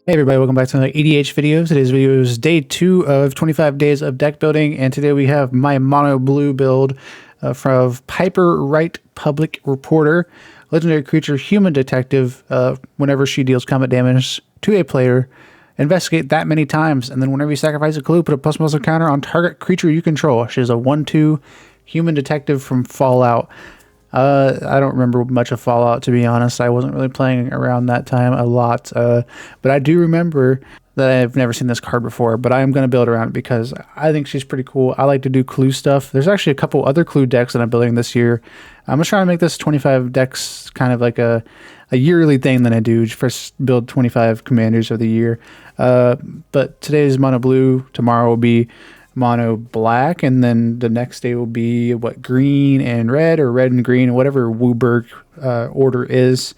Hey everybody, welcome back to another EDH video. Today's video is day 2 of 25 days of deck building, and today we have my mono blue build from Piper Wright, Publick Reporter, legendary creature, human detective. Whenever she deals combat damage to a player, investigate that many times, and then whenever you sacrifice a clue, put a ++ counter on target creature you control. She's a 1/2 human detective from Fallout. I don't remember much of Fallout, to be honest. I wasn't really playing around that time a lot, but I do remember that I've never seen this card before, but I am going to build around it because I think she's pretty cool. I like to do clue stuff. There's actually a couple other clue decks that I'm building this year. I'm just trying to make this 25 decks kind of like a yearly thing that I do. First build 25 commanders of the year. But today's mono blue, tomorrow will be mono black, and then the next day will be green and red, or red and green, whatever Wooburg order is.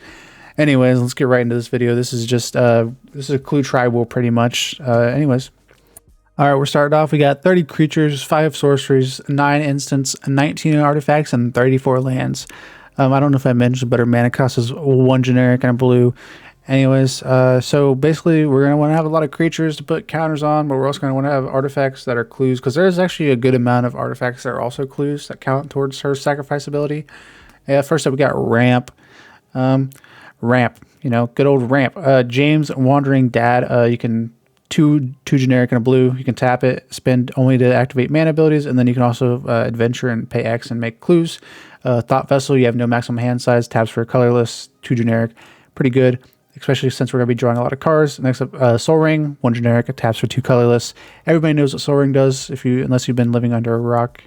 Anyways, let's get right into this video. This is just this is a clue tribal pretty much. Anyways, all right, we're starting off. We got 30 creatures, 5 sorceries, 9 instants, 19 artifacts, and 34 lands. I don't know if I mentioned, but our mana cost is 1 generic and a blue. Anyways, so basically we're going to want to have a lot of creatures to put counters on, but we're also going to want to have artifacts that are clues, because there's actually a good amount of artifacts that are also clues that count towards her sacrifice ability. First up, we got Ramp. Ramp, good old Ramp. James Wandering Dad. You can two generic and a blue. You can tap it, spend only to activate mana abilities, and then you can also adventure and pay X and make clues. Thought Vessel, you have no maximum hand size, taps for colorless, 2 generic. Pretty good, especially since we're going to be drawing a lot of cards. Next up, Soul Ring, 1 generic, taps for 2 colorless. Everybody knows what Soul Ring does, unless you've been living under a rock.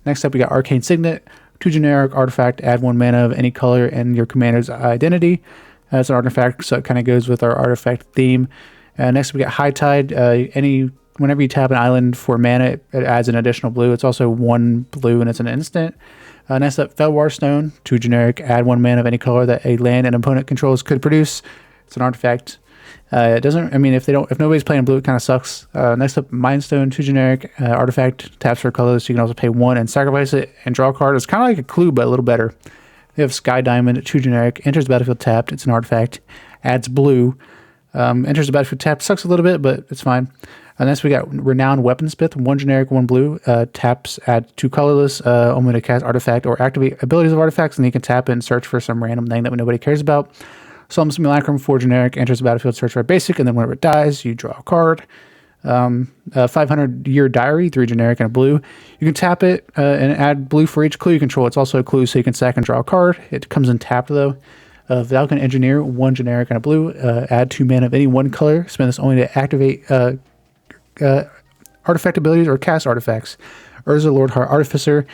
Next up, we got Arcane Signet, 2 generic artifact, add 1 mana of any color and your commander's identity. That's an artifact, so it kind of goes with our artifact theme. Next up, we got High Tide. Whenever you tap an island for mana, it adds an additional blue. It's also 1 blue, and it's an instant. Next up, Felwar Stone, 2 generic, add 1 mana of any color that a land an opponent controls could produce. It's an artifact. It doesn't, if nobody's playing blue, it kind of sucks. Next up, Mind Stone, 2 generic, artifact, taps for colors, so you can also pay 1 and sacrifice it and draw a card. It's kind of like a clue, but a little better. We have Sky Diamond, 2 generic, enters the battlefield tapped. It's an artifact, adds blue. Enters the battlefield tapped, sucks a little bit, but it's fine. Next, we got Renowned Weaponsmith, 1 generic, 1 blue, taps, add 2 colorless, only to cast artifact or activate abilities of artifacts, and then you can tap it and search for some random thing that nobody cares about. Solemn Simulacrum, 4 generic, enters the battlefield, search for a basic, and then whenever it dies, you draw a card. 500-Year Diary, 3 generic and a blue. You can tap it and add blue for each clue you control. It's also a clue, so you can sack and draw a card. It comes in tapped, though. Valkan Engineer, 1 generic and a blue, add 2 mana of any 1 color. Spend this only to activate artifact abilities or cast artifacts. Urza Lordheart Artificer.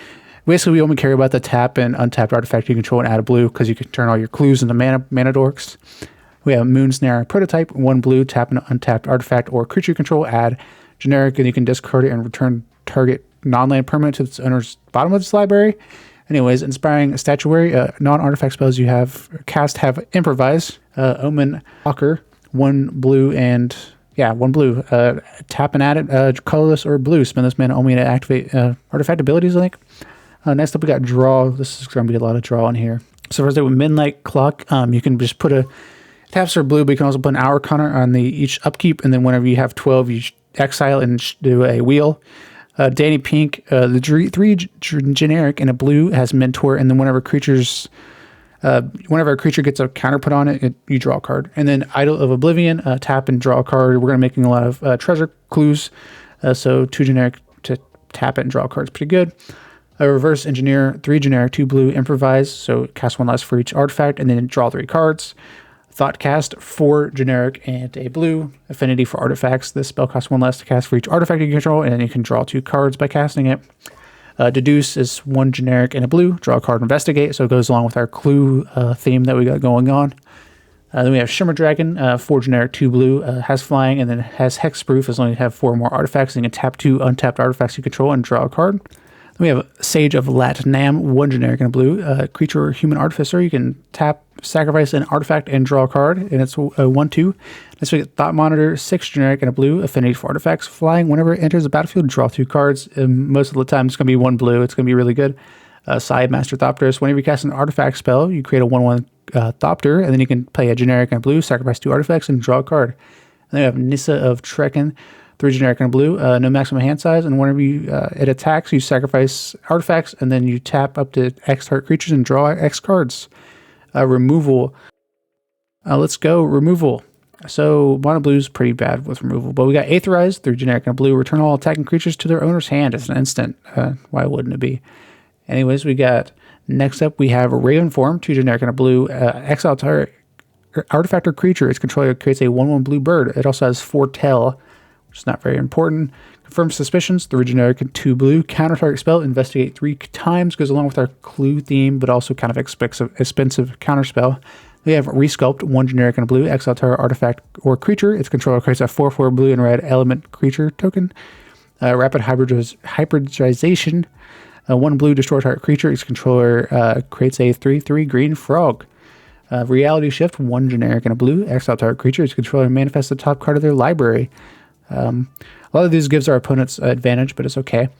Basically, we only care about the tap and untapped artifact you control and add a blue, because you can turn all your clues into mana dorks. We have Moonsnare Prototype, 1 blue, tap an untapped artifact or creature you control, add generic, and you can discard it and return target non-land permanent to its owner's bottom of its library. Anyways, Inspiring Statuary, non-artifact spells you have cast have improvise. Omen Hawker, 1 blue and 1 blue. Tap and add it, colorless or blue. Spend this mana only to activate artifact abilities, I think. Next up, we got Draw. This is going to be a lot of draw in here. So first, with Midnight Clock, you can just put taps are blue, but you can also put an hour counter on each upkeep, and then whenever you have 12, you exile and do a wheel. Danny Pink, the 3 generic and a blue, has Mentor, and then whenever a creature gets a counter put on it, you draw a card. And then Idol of Oblivion, tap and draw a card. We're going to be making a lot of treasure clues, so 2 generic to tap it and draw a card is pretty good. Reverse Engineer, 3 generic, 2 blue, improvise, so cast 1 less for each artifact, and then draw 3 cards. Thoughtcast, 4 generic and a blue, affinity for artifacts. This spell costs 1 less to cast for each artifact you control, and then you can draw 2 cards by casting it. Deduce is 1 generic and a blue, draw a card, investigate, so it goes along with our clue theme that we got going on. Then we have Shimmer Dragon, 4 generic, 2 blue, has flying, and then has hexproof as long as you have 4 more artifacts, and you can tap 2 untapped artifacts you control and draw a card. Then we have Sage of Latnam, 1 generic and a blue, creature or human artificer. You can tap, sacrifice an artifact and draw a card, and it's a 1/2. Next we get Thought Monitor, 6 generic and a blue, affinity for artifacts. Flying, whenever it enters the battlefield, draw 2 cards. Most of the time it's going to be 1 blue. It's going to be really good. Side Master Thopterist, whenever you cast an artifact spell, you create a 1/1 Thopter, and then you can play a generic and a blue, sacrifice 2 artifacts, and draw a card. And then we have Nissa of Trekken, 3 generic and a blue, no maximum hand size, and whenever it attacks, you sacrifice artifacts, and then you tap up to X target creatures and draw X cards. Removal. Let's go removal. So mono blue is pretty bad with removal, but we got Aetherize, 3 generic and a blue, return all attacking creatures to their owner's hand as an instant. Why wouldn't it be? Anyways, we got, next up, we have Raven Form, 2 generic and a blue, exile target artifact or creature. Its controller creates a 1/1 blue bird. It also has Foretell, which is not very important. Confirm Suspicions, 3 generic and 2 blue, counter target spell, investigate 3 times, goes along with our clue theme, but also kind of expensive counter spell. We have Resculpt, 1 generic and a blue, exile target artifact or creature. Its controller creates a 4/4 blue and red element creature token. Rapid Hybridization, 1 blue, destroy target creature. Its controller creates a 3/3 green frog. Reality Shift, 1 generic and a blue, exile target creature. Its controller manifests the top card of their library. A lot of these gives our opponents advantage, but it's okay.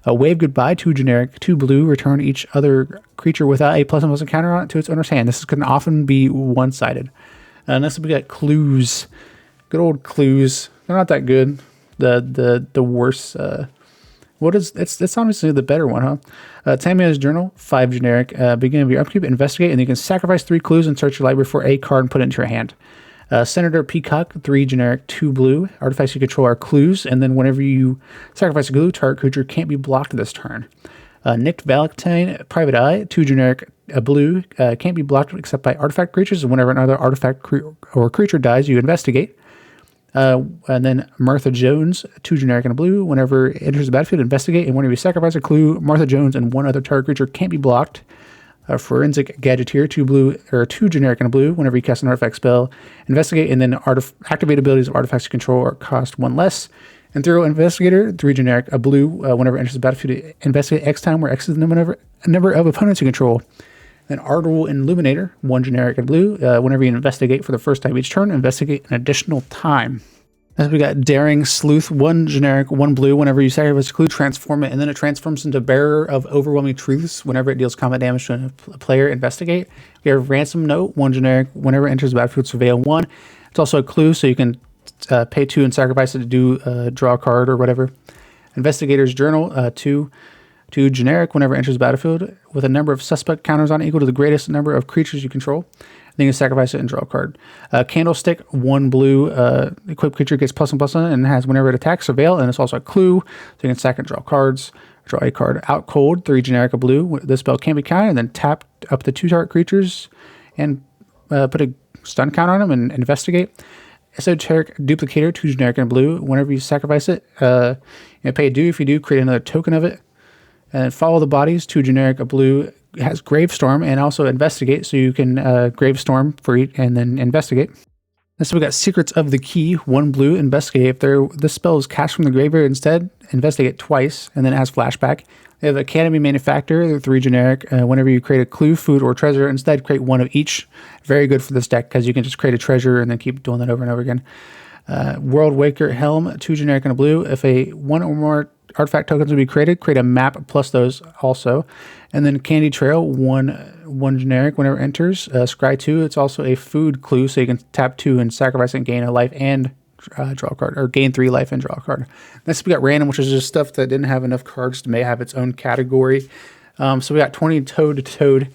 Wave Goodbye, 2 generic, 2 blue, return each other creature without a +1/+1 counter on it to its owner's hand. This can often be one-sided. Next we got Clues. Good old Clues. They're not that good. The worst. It's honestly the better one, huh? Tamiya's Journal, 5 generic. Beginning of your upkeep, investigate, and you can sacrifice 3 clues and search your library for a card and put it into your hand. Senator Peacock, 3 generic, 2 blue. Artifacts you control are clues, and then whenever you sacrifice a clue, target creature can't be blocked this turn. Nicked Valentine, Private Eye, 2 generic, a blue, can't be blocked except by artifact creatures, and whenever another artifact or creature dies, you investigate. And then Martha Jones, 2 generic and a blue. Whenever it enters the battlefield, investigate, and whenever you sacrifice a clue, Martha Jones and 1 other target creature can't be blocked. Forensic Gadgeteer, 2 blue, or 2 generic and a blue. Whenever you cast an artifact spell, investigate, and then activate abilities of artifacts you control or cost 1 less. And Thorough Investigator, 3 generic, a blue. Whenever it enters the battlefield, investigate X time, where X is the number of opponents you control. Then Ardwell Illuminator, 1 generic and blue. Whenever you investigate for the first time each turn, investigate an additional time. Next we got Daring Sleuth, 1 generic, 1 blue. Whenever you sacrifice a clue, transform it, and then it transforms into Bearer of Overwhelming Truths. Whenever it deals combat damage to a player, investigate. We have Ransom Note, 1 generic. Whenever it enters the battlefield, surveil 1. It's also a clue, so you can pay 2 and sacrifice it to do draw a card or whatever. Investigator's Journal, 2 generic. Whenever it enters the battlefield, with a number of suspect counters on it equal to the greatest number of creatures you control. Then you can sacrifice it and draw a card. Candlestick, 1 blue. Equipped creature gets +1/+1 and has, whenever it attacks, surveil, and it's also a clue, so you can sack and draw cards. Draw a card. Out Cold, 3 generic, a blue. This spell can't be countered, and then tap up to 2 target creatures and put a stun counter on them and investigate. Esoteric Duplicator, 2 generic and blue. Whenever you sacrifice it, you pay a due. If you do, create another token of it. And Follow the Bodies, 2 generic, a blue. It has Gravestorm and also Investigate, so you can Gravestorm for each and then investigate. And so we got Secrets of the Key, 1 blue, investigate. If this spell is cast from the graveyard instead, investigate twice, and then it has flashback. They have Academy Manufacturer, 3 generic. Whenever you create a clue, food, or treasure, instead create 1 of each. Very good for this deck because you can just create a treasure and then keep doing that over and over again. World Waker Helm, 2 generic and a blue. If 1 or more artifact tokens will be created, create a map plus those also. And then Candy Trail, 1 generic. Whenever it enters, scry 2. It's also a food clue, so you can tap 2 and sacrifice and gain a life and draw a card, or gain 3 life and draw a card. Next we got Random, which is just stuff that didn't have enough cards to may have its own category. So we got 20 Toad. It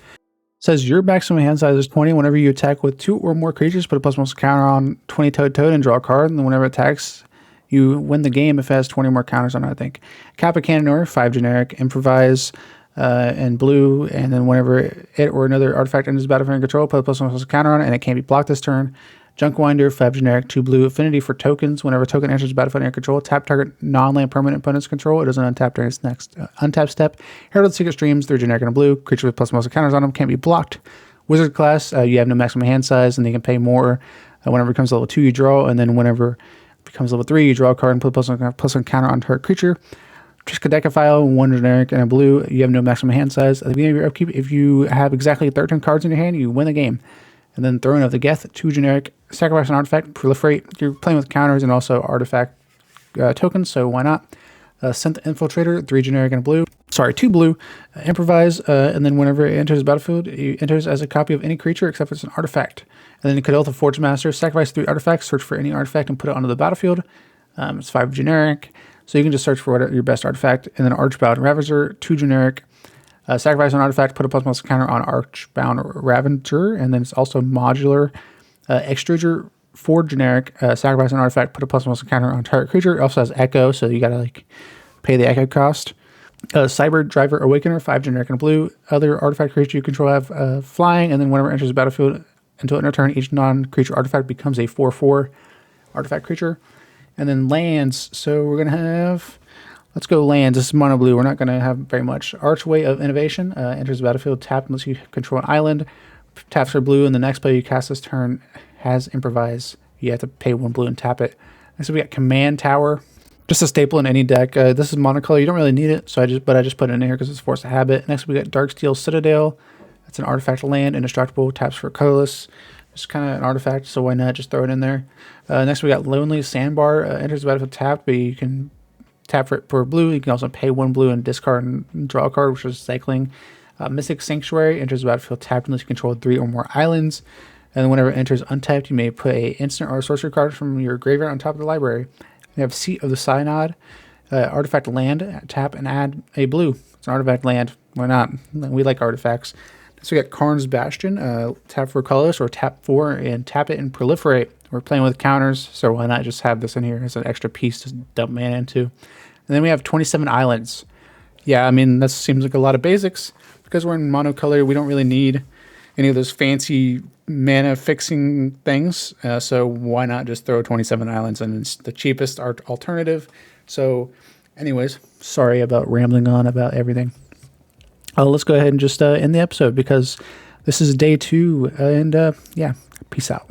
says your maximum hand size is 20. Whenever you attack with 2 or more creatures, put a +1 counter on 20 Toad and draw a card. And then whenever it attacks, you win the game if it has 20 more counters on it, I think. Kappa Cannonor, 5 generic. Improvise and blue. And then whenever it or another artifact enters the battlefield in control, put a +1 counter on it, and it can't be blocked this turn. Junkwinder, 5 generic, 2 blue. Affinity for tokens. Whenever a token enters the battlefield in your control, tap target non-land permanent opponent's control. It doesn't untap during its next untap step. Herald of the Secret Streams, 3 generic and a blue. Creature with +1 counters on them can't be blocked. Wizard class, you have no maximum hand size, and they can pay more. Whenever it becomes level 2, you draw, and then whenever it becomes level 3, you draw a card and put a +1 counter on target creature. Triskaidekaphile, 1 generic and a blue. You have no maximum hand size. At the beginning of your upkeep, if you have exactly 13 cards in your hand, you win the game. And then Throne of the Geth, 2 generic, sacrifice an artifact, proliferate. You're playing with counters and also artifact tokens, so why not? Synth Infiltrator, 3 generic and a blue. 2 blue, improvise, and then whenever it enters the battlefield, it enters as a copy of any creature except if it's an artifact. And then Cadelta Forge Master, sacrifice 3 artifacts, search for any artifact and put it onto the battlefield. It's 5 generic, so you can just search for your best artifact. And then Archbound Ravager, 2 generic, sacrifice an artifact, put a ++ counter on Archbound Ravager, and then it's also modular. Extruder, 4 generic, sacrifice an artifact, put a ++ counter on target creature. It also has Echo, so you gotta like pay the Echo cost. Cyber Driver Awakener, 5 generic and blue. Other artifact creature you control have flying, and then whenever it enters the battlefield, until end of turn, each non-creature artifact becomes a 4/4 artifact creature. And then lands, so we're gonna have, let's go lands. This is mono blue. We're not gonna have very much. Archway of Innovation, enters the battlefield tapped unless you control an island. Taps for blue, and the next play you cast this turn has improvise. You have to pay 1 blue and tap it. And so we got Command Tower. Just a staple in any deck. This is monocolor. You don't really need it, so I just put it in here because it's Force of Habit. Next, we got Darksteel Citadel. It's an artifact land, indestructible, taps for colorless. Just kind of an artifact, so why not just throw it in there? Next, we got Lonely Sandbar. Enters the battlefield tapped, but you can tap for blue. You can also pay 1 blue and discard and draw a card, which is cycling. Mystic Sanctuary enters the battlefield tapped unless you control 3 or more islands. And whenever it enters untapped, you may put an instant or a sorcery card from your graveyard on top of the library. We have Seat of the Synod, artifact land, tap and add a blue. It's an artifact land. Why not? We like artifacts. So we got Karn's Bastion, tap for colorless or tap 4 and tap it and proliferate. We're playing with counters, so why not just have this in here as an extra piece to dump mana into? And then we have 27 islands. Yeah, I mean, that seems like a lot of basics. Because we're in monocolor, we don't really need any of those fancy mana fixing things. So why not just throw 27 islands? And it's the cheapest alternative. So anyways, sorry about rambling on about everything. Let's go ahead and just end the episode because this is day 2. And yeah, peace out.